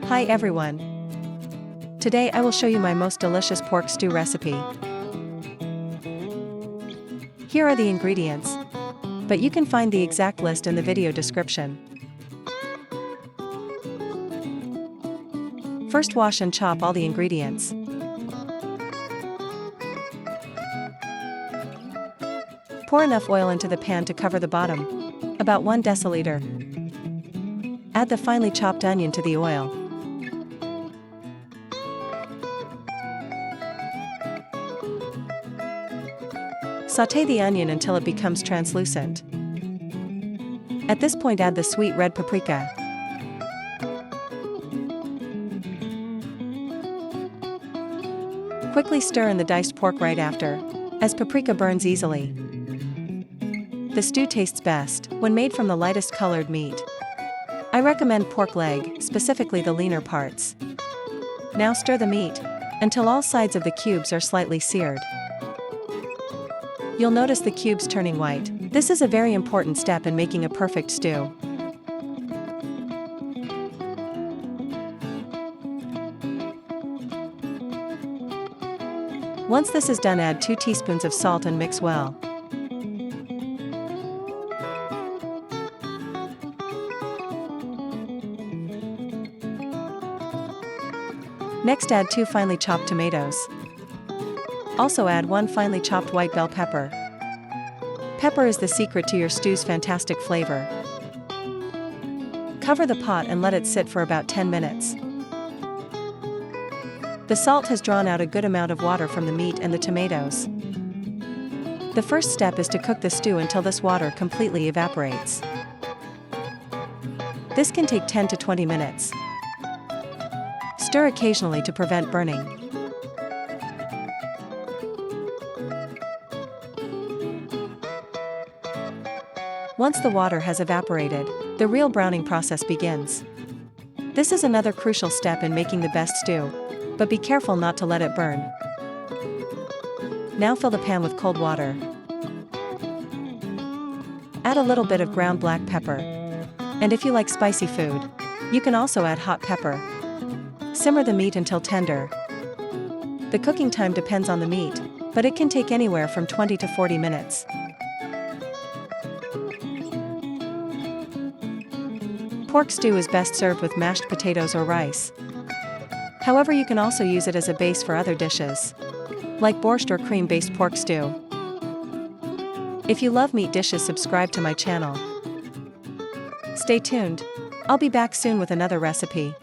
Hi everyone! Today I will show you my most delicious pork stew recipe. Here are the ingredients, but you can find the exact list in the video description. First, wash and chop all the ingredients. Pour enough oil into the pan to cover the bottom, about 1 deciliter. Add the finely chopped onion to the oil. Sauté the onion until it becomes translucent. At this point, add the sweet red paprika. Quickly stir in the diced pork right after, as paprika burns easily. The stew tastes best when made from the lightest colored meat. I recommend pork leg, specifically the leaner parts. Now stir the meat until all sides of the cubes are slightly seared. You'll notice the cubes turning white. This is a very important step in making a perfect stew. Once this is done, add 2 teaspoons of salt and mix well. Next, add 2 finely chopped tomatoes. Also add 1 finely chopped white bell pepper. Pepper is the secret to your stew's fantastic flavor. Cover the pot and let it sit for about 10 minutes. The salt has drawn out a good amount of water from the meat and the tomatoes. The first step is to cook the stew until this water completely evaporates. This can take 10 to 20 minutes. Stir occasionally to prevent burning. Once the water has evaporated, the real browning process begins. This is another crucial step in making the best stew, but be careful not to let it burn. Now fill the pan with cold water. Add a little bit of ground black pepper. And if you like spicy food, you can also add hot pepper. Simmer the meat until tender. The cooking time depends on the meat, but it can take anywhere from 20 to 40 minutes. Pork stew is best served with mashed potatoes or rice. However, you can also use it as a base for other dishes, like borscht or cream-based pork stew. If you love meat dishes, subscribe to my channel. Stay tuned. I'll be back soon with another recipe.